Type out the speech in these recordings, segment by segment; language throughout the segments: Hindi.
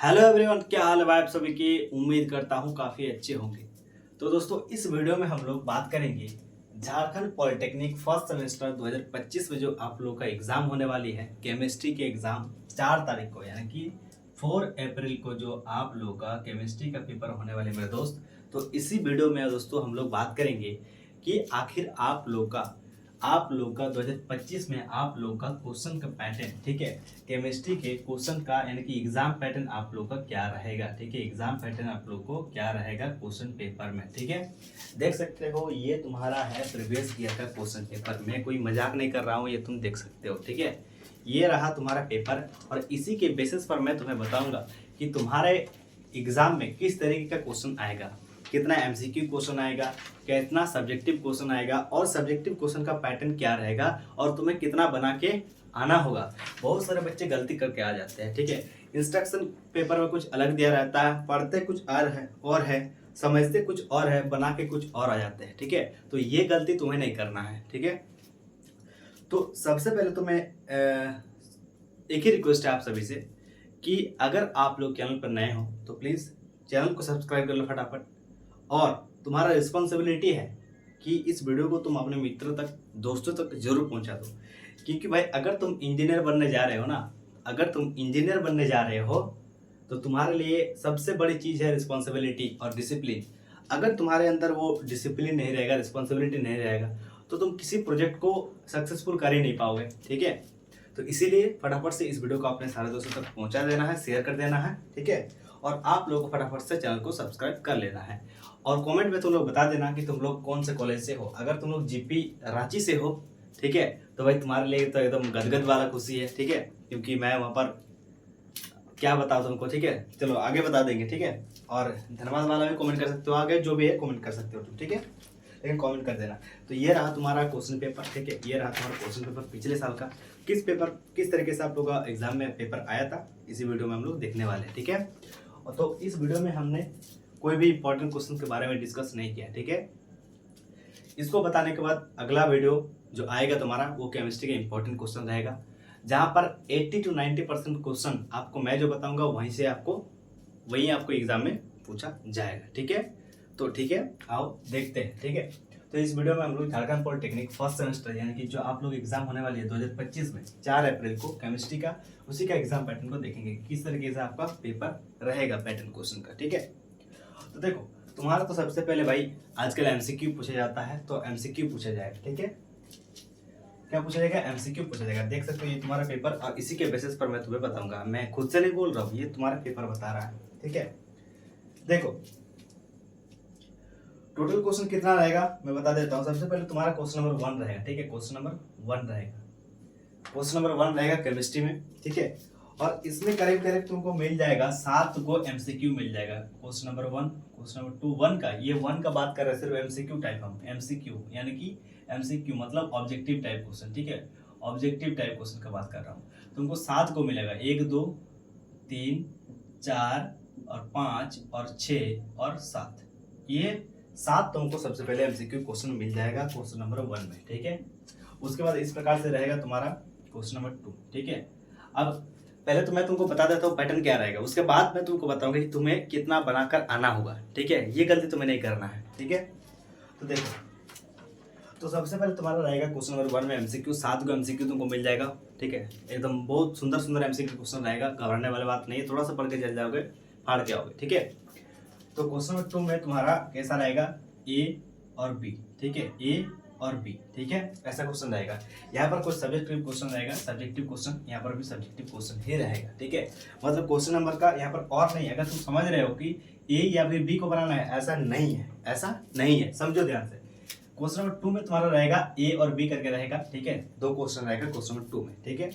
हेलो एवरीवन, क्या हाल है भाई आप सभी की। उम्मीद करता हूँ काफ़ी अच्छे होंगे। तो दोस्तों, इस वीडियो में हम लोग बात करेंगे झारखंड पॉलिटेक्निक फर्स्ट सेमेस्टर 2025 में जो आप लोग का एग्ज़ाम होने वाली है केमिस्ट्री के एग्ज़ाम 4 तारीख को, यानी कि 4 अप्रैल को जो आप लोग का केमिस्ट्री का पेपर होने वाले मेरे दोस्त। तो इसी वीडियो में दोस्तों हम लोग बात करेंगे कि आखिर आप लोग का 2025 में आप लोग का क्वेश्चन का पैटर्न, ठीक है, केमिस्ट्री के क्वेश्चन का यानी कि एग्जाम पैटर्न आप लोग का क्या रहेगा। ठीक है, एग्जाम पैटर्न आप लोग को क्या रहेगा क्वेश्चन पेपर में। ठीक है, देख सकते हो ये तुम्हारा है प्रीवियस ईयर का क्वेश्चन पेपर। मैं कोई मजाक नहीं कर रहा हूँ, ये तुम देख सकते हो। ठीक है, ये रहा तुम्हारा पेपर और इसी के बेसिस पर मैं तुम्हें बताऊंगा कि तुम्हारे एग्जाम में किस तरीके का क्वेश्चन आएगा, कितना एमसीक्यू क्वेश्चन आएगा, कितना सब्जेक्टिव क्वेश्चन आएगा और सब्जेक्टिव क्वेश्चन का पैटर्न क्या रहेगा और तुम्हें कितना बना के आना होगा। बहुत सारे बच्चे गलती करके आ जाते हैं। ठीक है, इंस्ट्रक्शन पेपर में कुछ अलग दिया रहता है, पढ़ते कुछ और है, समझते कुछ और है, बना के कुछ और आ जाते हैं। ठीक है, तो ये गलती तुम्हें नहीं करना है। ठीक है, तो सबसे पहले तो मैं एक ही रिक्वेस्ट है आप सभी से कि अगर आप लोग चैनल पर नए हो तो प्लीज़ चैनल को सब्सक्राइब कर लो फटाफट। और तुम्हारा रिस्पॉन्सिबिलिटी है कि इस वीडियो को तुम अपने मित्रों तक, दोस्तों तक जरूर पहुंचा दो। क्योंकि भाई अगर तुम इंजीनियर बनने जा रहे हो ना, अगर तुम इंजीनियर बनने जा रहे हो तो तुम्हारे लिए सबसे बड़ी चीज़ है रिस्पॉन्सिबिलिटी और डिसिप्लिन। अगर तुम्हारे अंदर वो डिसिप्लिन नहीं रहेगा, रिस्पॉन्सिबिलिटी नहीं रहेगा, तो तुम किसी प्रोजेक्ट को सक्सेसफुल कर ही नहीं पाओगे। ठीक है, तो इसीलिए फटाफट से इस वीडियो को अपने सारे दोस्तों तक पहुंचा देना है, शेयर कर देना है। ठीक है, और आप लोगों को फटाफट से चैनल को सब्सक्राइब कर लेना है। और कमेंट में तुम लोग बता देना कि तुम लोग कौन से कॉलेज से हो। अगर तुम लोग जीपी रांची से हो, ठीक है, तो भाई तुम्हारे लिए तो एकदम गदगद वाला खुशी है। ठीक है, क्योंकि मैं वहाँ पर क्या बताऊँ तुमको। ठीक है, चलो आगे बता देंगे। ठीक है, और धन्यवाद वाला भी कमेंट कर सकते हो, आगे जो भी है कमेंट कर सकते हो तुम। ठीक है, लेकिन कमेंट कर देना। तो ये रहा तुम्हारा क्वेश्चन पेपर। ठीक है, ये रहा तुम्हारा क्वेश्चन पेपर पिछले साल का। किस तरीके से आप लोग का एग्जाम में पेपर आया था, इसी वीडियो में हम लोग देखने वाले हैं। ठीक है, और तो इस वीडियो में हमने कोई भी इंपॉर्टेंट क्वेश्चन के बारे में डिस्कस नहीं किया। ठीक है, इसको बताने के बाद अगला वीडियो जो आएगा तुम्हारा वो केमिस्ट्री का इंपॉर्टेंट क्वेश्चन रहेगा, जहां पर 80 to 90% क्वेश्चन आपको मैं जो बताऊंगा वहीं आपको एग्जाम में पूछा जाएगा। ठीक है, तो ठीक है, आओ देखते हैं। ठीक है, तो इस वीडियो में हम लोग झारखंड पॉलिटेक्निक फर्स्ट सेमेस्टर यानी कि जो आप लोग एग्जाम होने वाली है 2025 में 4 अप्रैल को केमिस्ट्री का, उसी का एग्जाम पैटर्न को देखेंगे किस तरीके से आपका पेपर रहेगा पैटर्न क्वेश्चन का। ठीक है, तो देखो तुम्हारा तो सबसे पहले भाई आजकल एमसीक्यू पूछा जाता है, तो एमसीक्यू पूछा जाएगा। ठीक है, क्या पूछा जाएगा, एमसीक्यू पूछा जाएगा। देख सकते हो ये तुम्हारा पेपर, और इसी के बेसिस पर मैं तुम्हें बताऊंगा। मैं खुद से नहीं बोल रहा हूँ, ये तुम्हारा पेपर बता रहा है। ठीक है, देखो टोटल क्वेश्चन कितना रहेगा मैं बता देता हूँ। सबसे पहले तुम्हारा क्वेश्चन नंबर 1 रहेगा। ठीक है, क्वेश्चन नंबर 1 रहेगा, क्वेश्चन नंबर 1 रहेगा केमिस्ट्री में। ठीक है, और इसमें करीब करीब तुमको मिल जाएगा 7 को एमसीक्यू मिल जाएगा। क्वेश्चन नंबर 1, क्वेश्चन नंबर 2, 1 का, ये 1 का बात कर रहे हैं सिर्फ एमसीक्यू टाइप। हम एमसीक्यू यानी कि एमसीक्यू मतलब ऑब्जेक्टिव टाइप क्वेश्चन। ठीक है, ऑब्जेक्टिव टाइप क्वेश्चन का बात कर रहा हूँ। तुमको 7 को मिलेगा, 1 2 3 4 और 5 और 6 और 7, ये 7 तुमको सबसे पहले एमसीक्यू क्वेश्चन मिल जाएगा क्वेश्चन नंबर 1 में। ठीक है, उसके बाद इस प्रकार से रहेगा तुम्हारा क्वेश्चन नंबर 2। ठीक है, अब पहले तो मैं तुमको बता देता हूँ पैटर्न क्या रहेगा, उसके बाद मैं तुमको बताऊंगा कि तुम्हें कितना बनाकर आना होगा। ठीक है, ये गलती तुम्हें नहीं करना है। ठीक है, तो देखो, तो सबसे पहले तुम्हारा रहेगा क्वेश्चन नंबर 1 में एमसीक्यू। 7 को एमसीक्यू तुमको मिल जाएगा। ठीक है, एकदम बहुत सुंदर सुंदर एमसीक्यू क्वेश्चन रहेगा, घबराने वाली बात नहीं है, थोड़ा सा पढ़ के चल जाओगे, फाड़ के आओगे। ठीक है, तो क्वेश्चन नंबर 2 में तुम्हारा कैसा रहेगा, ए और बी। ठीक है, ए और बी। ठीक है, ऐसा क्वेश्चन रहेगा। यहाँ पर कुछ सब्जेक्टिव क्वेश्चन रहेगा, सब्जेक्टिव क्वेश्चन, यहाँ पर भी सब्जेक्टिव क्वेश्चन ही रहेगा। ठीक है, मतलब क्वेश्चन नंबर का यहाँ पर और नहीं है। अगर तुम समझ रहे हो कि ए या फिर बी को बनाना है, ऐसा नहीं है, ऐसा नहीं है, समझो ध्यान से। क्वेश्चन नंबर 2 में तुम्हारा रहेगा ए और बी करके रहेगा। ठीक है, 2 क्वेश्चन रहेगा क्वेश्चन नंबर 2 में। ठीक है,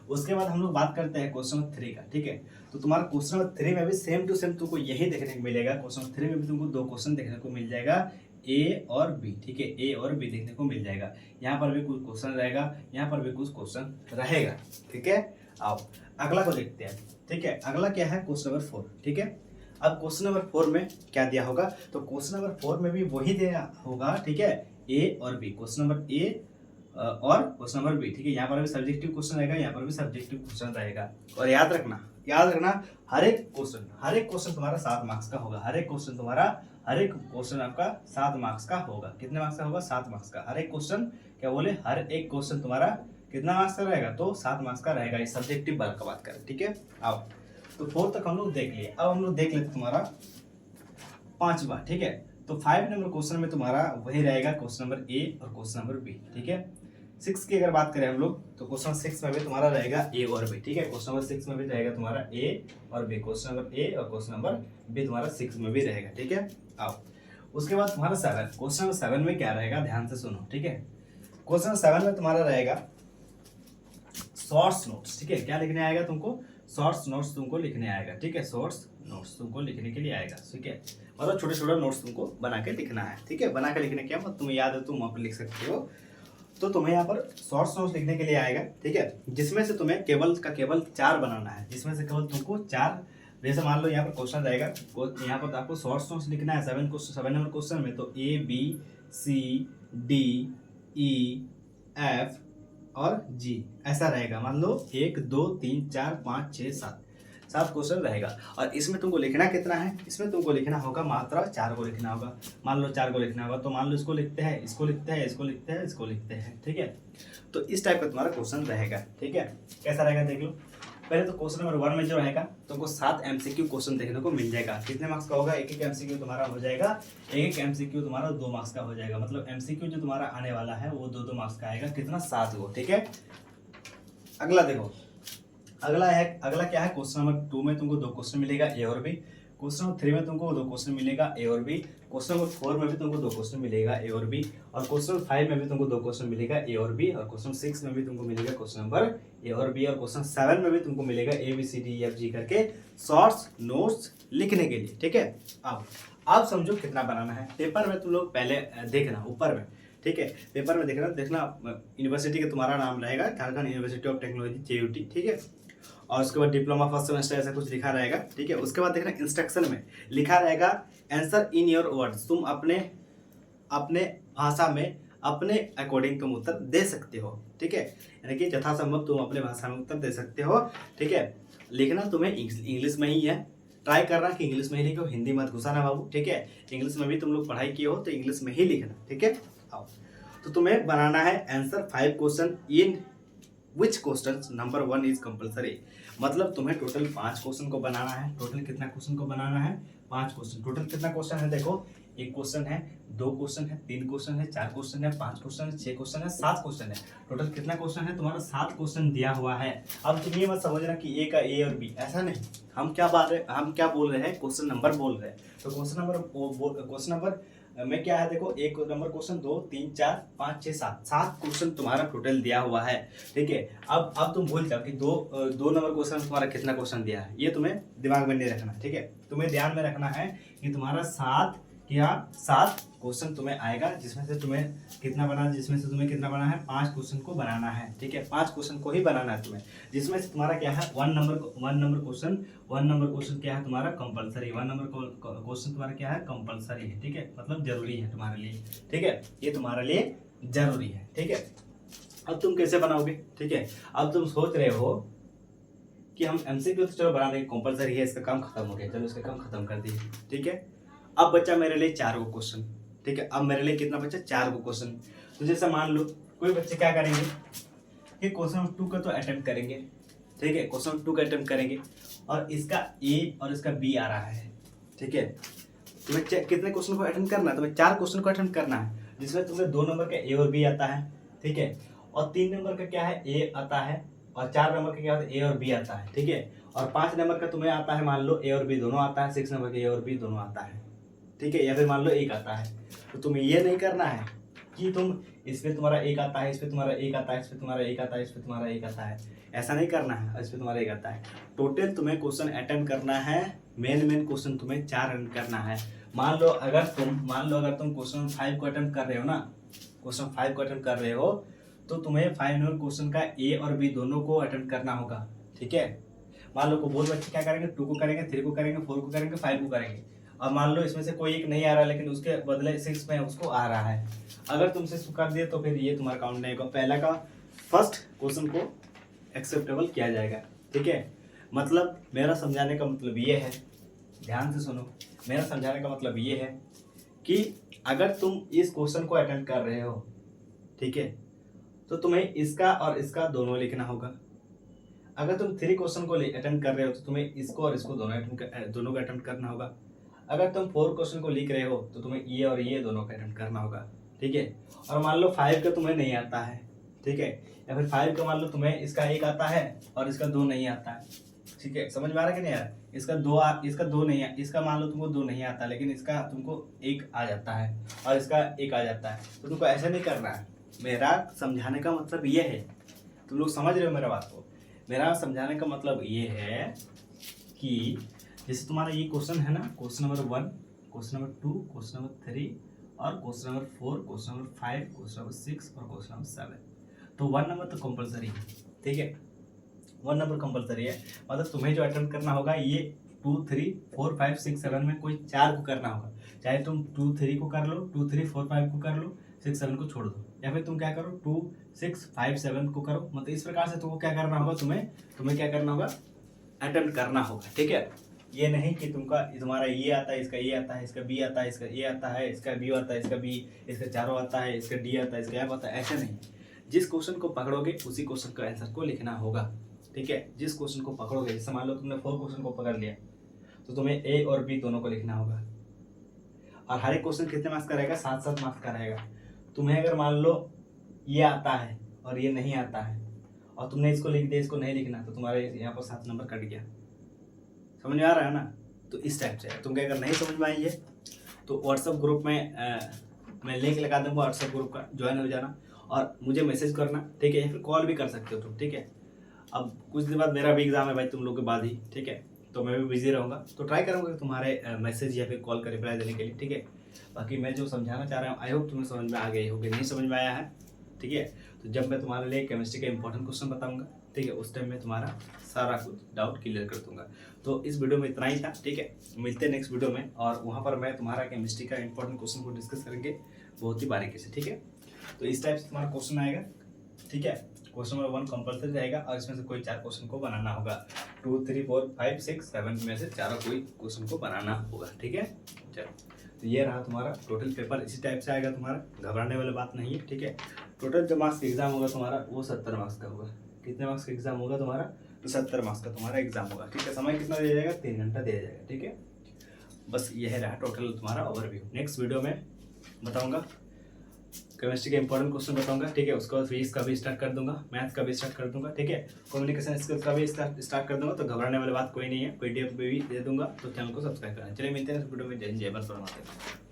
उसके बाद हम लोग बात करते हैं क्वेश्चन नंबर 3 का। ठीक है, तो तुम्हारा क्वेश्चन नंबर 3 में भी सेम टू सेम तुमको यही देखने को मिलेगा। क्वेश्चन नंबर 3 में भी तुमको 2 क्वेश्चन देखने को मिल जाएगा, ए और बी। ठीक है, ए और बी देखने को मिल जाएगा। यहाँ पर भी कुछ क्वेश्चन रहेगा, यहाँ पर भी कुछ क्वेश्चन रहेगा। ठीक है, आओ अगला को देखते हैं। ठीक है, अगला क्या है, क्वेश्चन नंबर 4। ठीक है, अब क्वेश्चन नंबर 4 में क्या दिया होगा, तो क्वेश्चन नंबर 4 में भी वही दिया होगा। ठीक है, ए और बी, क्वेश्चन नंबर ए और क्वेश्चन नंबर बी। ठीक है, यहाँ पर भी सब्जेक्टिव क्वेश्चन रहेगा, यहाँ पर भी सब्जेक्टिव क्वेश्चन रहेगा। और याद रखना हर एक क्वेश्चन तुम्हारा 7 मार्क्स का होगा। हर एक क्वेश्चन आपका 7 मार्क्स का होगा। कितने मार्क्स का होगा? 7 मार्क्स का। हर एक क्वेश्चन, क्या बोले, हर एक क्वेश्चन तुम्हारा कितना मार्क्स का रहेगा? तो 7 मार्क्स का रहेगा। इस सब्जेक्टिव वर्ग का बात करें। ठीक है, आओ तो 4 तक हम लोग देख लिए। अब हम लोग देख लेते तुम्हारा 5वां। ठीक है, तो 5 नंबर क्वेश्चन में तुम्हारा वही रहेगा, क्वेश्चन नंबर ए और क्वेश्चन नंबर बी। ठीक है, 6 की अगर बात करें हम लोग, तो क्वेश्चन 6 में भी तुम्हारा रहेगा ए और बी। ठीक है, क्वेश्चन नंबर 6 में भी रहेगा तुम्हारा ए और बी। क्वेश्चन नंबर ए और क्वेश्चन नंबर बी तुम्हारा 6 में भी रहेगा। ठीक है, आओ उसके बाद तुम्हारा 7, क्वेश्चन नंबर 7 में क्या रहेगा? ध्यान से सुनो। ठीक है, क्वेश्चन नंबर 7 में तुम्हारा रहेगा शॉर्ट्स नोट्स। ठीक है, क्या लिखने आएगा तुमको? शॉर्ट्स नोट्स तुमको लिखने आएगा। ठीक है, शॉर्ट्स नोट्स तुमको लिखने के लिए आएगा। ठीक है, मतलब छोटे छोटे नोट्स तुमको बना के लिखना है। ठीक है, बना के लिखने क्या मतलब तुम्हें याद है तुम वहाँ पर लिख सकते हो। तो तुम्हें यहाँ पर शॉर्ट्स नोट्स लिखने के लिए आएगा। ठीक है, जिसमें से तुम्हें केवल 4 बनाना है, जिसमें से केवल तुमको 4, जैसे मान लो यहाँ पर क्वेश्चन रहेगा, यहाँ पर आपको शॉर्ट्स नोट्स लिखना है 7 नंबर क्वेश्चन में, तो A B C D E F और जी ऐसा रहेगा। मान लो 1 2 3 4 5 6 7 क्वेश्चन रहेगा। और इसमें तुमको लिखना कितना है? इसमें तुमको लिखना होगा मात्र 4 को लिखना होगा। मान लो 4 को लिखना होगा, तो मान लो इसको लिखते हैं, इसको लिखते हैं, इसको लिखते हैं, इसको लिखते हैं। ठीक है, तो इस टाइप का तुम्हारा क्वेश्चन रहेगा। ठीक है, कैसा रहेगा देख लो। पहले तो क्वेश्चन नंबर 1 में जो रहेगा तुमको 7 MCQ क्वेश्चन देखने को मिल जाएगा। कितने मार्क्स का होगा? एक MCQ तुम्हारा हो जाएगा, एक MCQ तुम्हारा 2 मार्क्स का हो जाएगा। मतलब MCQ जो तुम्हारा आने वाला है वो 2 मार्क्स का आएगा। कितना? 7 को। ठीक है, अगला देखो, अगला क्या है? क्वेश्चन नंबर 2 में तुमको 2 क्वेश्चन मिलेगा, ए और बी। क्वेश्चन नंबर 3 में तुमको 2 क्वेश्चन मिलेगा, ए और बी। क्वेश्चन नंबर 4 में भी तुमको 2 क्वेश्चन मिलेगा, ए और बी। और क्वेश्चन 5 में भी तुमको 2 क्वेश्चन मिलेगा, ए और बी। और क्वेश्चन 6 में भी तुमको मिलेगा क्वेश्चन नंबर ए और बी। और क्वेश्चन 7 में भी तुमको मिलेगा A B C D E F G करके शॉर्ट्स नोट्स लिखने के लिए। ठीक है, अब समझो कितना बनाना है। पेपर में तुम लोग पहले देखना ऊपर में। ठीक है, पेपर में देखना यूनिवर्सिटी का तुम्हारा नाम रहेगा, Jharkhand university of technology JUT। ठीक है, और उसके बाद डिप्लोमा फर्स्ट सेमेस्टर ऐसा कुछ लिखा रहेगा। ठीक है, उसके बाद देखना इंस्ट्रक्शन में लिखा रहेगा आंसर इन योर वर्ड्स। तुम अपने भाषा में अपने अकॉर्डिंग तुम उत्तर दे सकते हो। ठीक है, यानी कि यथासंभव तुम अपने भाषा में उत्तर दे सकते हो। ठीक है, लिखना तुम्हें इंग्लिश में ही है। ट्राई करना कि इंग्लिश में ही लिखो, हिंदी मत घुसाना बाबू। ठीक है, इंग्लिश में भी तुम लोग पढ़ाई किए हो तो इंग्लिश में ही लिखना। ठीक है, आओ तो तुम्हें बनाना है answer 5 question in which question number 1 is compulsory. मतलब तुम्हें टोटल 5 क्वेश्चन को बनाना है। टोटल कितना क्वेश्चन को बनाना है? 5 क्वेश्चन। टोटल कितना क्वेश्चन है? देखो, 1 क्वेश्चन है, 2 क्वेश्चन है, 3 क्वेश्चन है, 4 क्वेश्चन है, 5 क्वेश्चन है, 6 क्वेश्चन है, 7 क्वेश्चन है। टोटल कितना क्वेश्चन है? तुम्हारा 7 क्वेश्चन दिया हुआ है। अब तुम ये मत समझना कि ए का ए और बी, ऐसा नहीं। हम क्या बोल रहे हैं? क्वेश्चन नंबर बोल रहे हैं। तो क्वेश्चन नंबर में क्या है? देखो, 1 नंबर क्वेश्चन, 2 3 4 5 6 7 क्वेश्चन तुम्हारा टोटल दिया हुआ है। ठीक है, अब तुम भूल जाओ कि दो नंबर क्वेश्चन तुम्हारा कितना क्वेश्चन दिया है, ये तुम्हें दिमाग में नहीं रखना। ठीक है, तुम्हें ध्यान में रखना है कि तुम्हारा 7 क्वेश्चन तुम्हें आएगा, जिसमें से तुम्हें कितना बना है? 5 क्वेश्चन को बनाना है। ठीक है, 5 क्वेश्चन को ही बनाना है तुम्हें, जिसमें से तुम्हारा क्या है? 1 नंबर क्वेश्चन क्या है तुम्हारा? कंपलसरी। 1 नंबर क्वेश्चन तुम्हारा क्या है? कंपलसरी है। ठीक है, मतलब जरूरी है तुम्हारे लिए। ठीक है, ये तुम्हारे लिए जरूरी है। ठीक है, अब तुम कैसे बनाओगे? ठीक है, अब तुम सोच रहे हो कि हम MCQ तो चलो बना देंगे, कंपलसरी है, इसका काम खत्म हो गया, चलो इसका काम खत्म कर दिए। ठीक है, अब बचा मेरे लिए 4 को क्वेश्चन। ठीक है, अब मेरे लिए कितना बचा? 4 को क्वेश्चन। तो जैसे मान लो कोई बच्चे क्या करेंगे कि क्वेश्चन 2 का तो अटेम्प्ट करेंगे। ठीक है, क्वेश्चन 2 का अटेम्प्ट करेंगे और इसका A और इसका B आ रहा है। ठीक है, तुम्हें कितने क्वेश्चन को अटेम्प्ट करना है? तुम्हें 4 क्वेश्चन को अटेम्प्ट करना है, जिसमें तुम्हें 2 नंबर का A और B आता है। ठीक है, और 3 नंबर का क्या है? A आता है, और 4 नंबर का क्या होता है? A और B आता है। ठीक है, और 5 नंबर का तुम्हें आता है, मान लो A और B दोनों आता है, 6 नंबर का A और B दोनों आता है। ठीक है, या फिर मान लो 1 आता है। तो तुम्हें ये नहीं करना है कि तुम इसमें तुम्हारा 1 आता है, इसमें तुम्हारा 1 आता है, इसमें तुम्हारा 1 आता है, इसमें तुम्हारा 1 आता है, ऐसा नहीं करना है। इसमें तुम्हारा 1 आता है। टोटल तुम्हें क्वेश्चन अटेम्प्ट करना है, मेन क्वेश्चन तुम्हें 4 अटेम्प्ट करना है। मान लो अगर तुम क्वेश्चन 5 को अटेम्प्ट कर रहे हो ना, क्वेश्चन 5 को अटेम्प्ट कर रहे हो, तो तुम्हें 5 नंबर क्वेश्चन का A और B दोनों को अटेम्प्ट करना होगा। ठीक है, मान लो को बहुत बच्चे क्या करेंगे? 2 को करेंगे, 3 को करेंगे, 4 को करेंगे, 5 को करेंगे, और मान लो इसमें से कोई एक नहीं आ रहा लेकिन उसके बदले 6 में उसको आ रहा है, अगर तुम 6 को कर दिए तो फिर ये तुम्हारा काउंट नहीं होगा, पहला का फर्स्ट क्वेश्चन को एक्सेप्टेबल किया जाएगा। ठीक है, मतलब मेरा समझाने का मतलब ये है, ध्यान से सुनो, मेरा समझाने का मतलब ये है कि अगर तुम इस क्वेश्चन को अटेम्प्ट कर रहे हो, ठीक है, तो तुम्हें इसका और इसका दोनों लिखना होगा। अगर तुम 3 क्वेश्चन को अटेम्प्ट कर रहे हो तो तुम्हें इसको और इसको दोनों को अटेम्प्ट करना होगा। अगर तुम 4 क्वेश्चन को लिख रहे हो तो तुम्हें ये और ये दोनों का अटेम्प्ट करना होगा। ठीक है, और मान लो 5 का तुम्हें नहीं आता है, ठीक है, या फिर 5 का मान लो तुम्हें इसका 1 आता है और इसका 2 नहीं आता है। ठीक है, समझ में आ रहा है कि नहीं यार, इसका दो नहीं है, इसका मान लो तुमको 2 नहीं आता लेकिन इसका तुमको 1 आ जाता है और इसका 1 आ जाता है, तो तुमको ऐसा नहीं करना है। मेरा समझाने का मतलब ये है, तुम लोग समझ रहे हो मेरा बात को, मेरा समझाने का मतलब ये है कि जैसे तुम्हारा ये क्वेश्चन है ना, question number 1, question number 2, question number 3 और question number 4, question number 5, question number 6 और क्वेश्चन नंबर 7, तो 1 नंबर तो कंपलसरी है। ठीक है, 1 नंबर कंपलसरी है, मतलब तुम्हें जो अटेम्प्ट करना होगा ये 2, 3, 4, 5, 6, 7 में कोई 4 को करना होगा, चाहे तुम 2, 3 को कर लो, 2, 3, 4, 5 को कर लो, 6, 7 को छोड़ दो, या फिर तुम क्या करो 2, 6, 5, 7 को करो, मतलब इस प्रकार से तुमको क्या करना होगा, तुम्हें क्या करना होगा, अटेम्प्ट करना होगा। ठीक है, ये नहीं कि तुम्हारा ये आता है, इसका ये आता है, इसका बी आता है, इसका ए आता है, इसका बी आता है, इसका बी, इसका चारों आता है, इसका डी आता है, इसका एफ आता है, ऐसा नहीं। जिस क्वेश्चन को पकड़ोगे उसी क्वेश्चन का आंसर को लिखना होगा। ठीक है, जिस क्वेश्चन को पकड़ोगे, जैसे मान लो तुमने 4 क्वेश्चन को पकड़ लिया तो तुम्हें ए और बी दोनों को लिखना होगा, और हर एक क्वेश्चन कितने मार्क्स का रहेगा, 7-7 मार्क्स का रहेगा। तुम्हें अगर मान लो ये आता है और ये नहीं आता है और तुमने इसको लिख दिया, इसको नहीं लिखना, तो तुम्हारे यहाँ पर 7 नंबर कट गया। समझ में आ रहा है ना, तो इस टाइप से तुमको अगर नहीं समझ में आई है तो व्हाट्सएप ग्रुप में मैं लिंक लगा दूंगा, व्हाट्सएप ग्रुप का ज्वाइन हो जाना और मुझे मैसेज करना। ठीक है, या फिर कॉल भी कर सकते हो तुम। ठीक है, अब कुछ दिन बाद मेरा भी एग्जाम है भाई, तुम लोग के बाद ही। ठीक है, तो मैं भी बिजी रहूँगा, तो ट्राई करूँगा तुम्हारे मैसेज या फिर कॉल का रिप्लाई देने के लिए। ठीक है, बाकी मैं जो समझाना चाह रहा हूँ आई होप तुम्हें समझ में आ गई होगी, नहीं समझ में आया है, ठीक है, तो जब मैं तुम्हारे लिए केमिस्ट्री का इंपॉर्टेंट क्वेश्चन बताऊँगा, ठीक है, उस टाइम में तुम्हारा सारा कुछ डाउट क्लियर कर दूंगा। तो इस वीडियो में इतना ही था। ठीक है, मिलते हैं नेक्स्ट वीडियो में, और वहाँ पर मैं तुम्हारा केमिस्ट्री का इंपॉर्टेंट क्वेश्चन को डिस्कस करेंगे बहुत ही बारीकी से। ठीक है, तो इस टाइप से तुम्हारा क्वेश्चन आएगा। ठीक है, क्वेश्चन नंबर 1 कंपल्सरी रहेगा और इसमें से कोई 4 क्वेश्चन को बनाना होगा, 2, 3, 4, 5, 6, 7 में से चारों कोई क्वेश्चन को बनाना होगा। ठीक है, चलो, तो ये रहा तुम्हारा टोटल पेपर, इसी टाइप से आएगा तुम्हारा, घबराने वाली बात नहीं है। ठीक है, टोटल जो मार्क्स का एग्जाम होगा तुम्हारा वो 70 मार्क्स का होगा। कितने मार्क्स का एग्जाम होगा तुम्हारा, तो 70 मार्क्स का तुम्हारा एग्जाम होगा। ठीक है, समय कितना दिया जाएगा, 3 घंटा दिया जाएगा। ठीक है, बस यह रहा टोटल तुम्हारा ओवरव्यू। नेक्स्ट वीडियो में बताऊंगा केमिस्ट्री के इंपॉर्टेंट क्वेश्चन बताऊंगा। ठीक है, उसके बाद फिजिक्स का भी स्टार्ट कर दूंगा, मैथ्स का भी स्टार्ट कर दूंगा। ठीक है, कम्युनिकेशन स्किल्स का भी स्टार्ट कर दूंगा, तो घबराने वाली बात कोई नहीं है, पीडीएफ भी दे दूंगा, तो चैनल को सब्सक्राइब करना। चलिए मिलते हैं इस वीडियो में, जय हिंद, जय भारत, माता।